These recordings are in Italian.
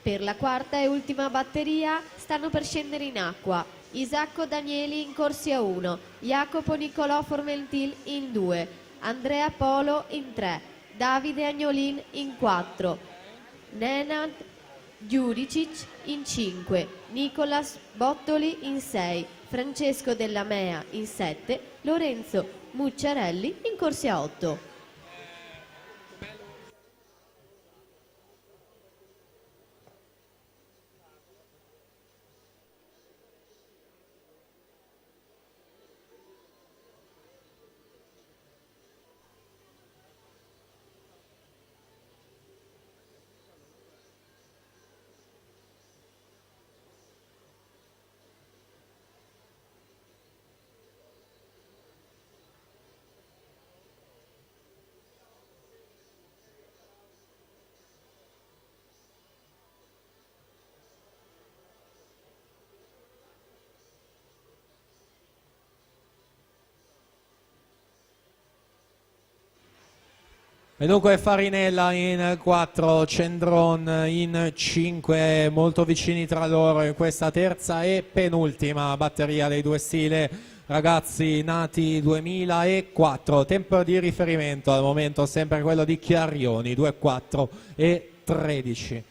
Per la quarta e ultima batteria stanno per scendere in acqua Isacco Danieli in corsia 1, Jacopo Nicolò Formentil in 2, Andrea Polo in 3, Davide Agnolin in 4, Nenad Giudicic in 5, Nicolas Bottoli in 6, Francesco Della Mea in 7, Lorenzo Mucciarelli in corsia 8. E dunque Farinella in 4, Cendron in 5, molto vicini tra loro in questa terza e penultima batteria dei due stile ragazzi nati 2004. Tempo di riferimento al momento sempre quello di Chiarioni, 2,4 e 13.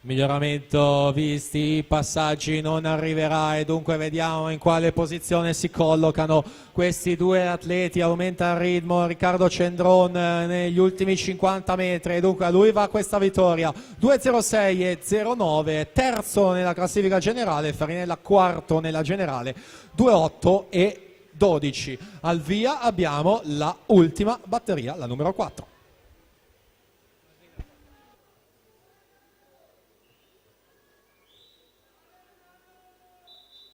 Miglioramento visti i passaggi non arriverà e dunque vediamo in quale posizione si collocano questi due atleti. Aumenta il ritmo Riccardo Cendron negli ultimi 50 metri e dunque a lui va questa vittoria 2,06 e 0,9, terzo nella classifica generale, Farinella quarto nella generale 2,8 e 12. Al via abbiamo la ultima batteria, la numero 4.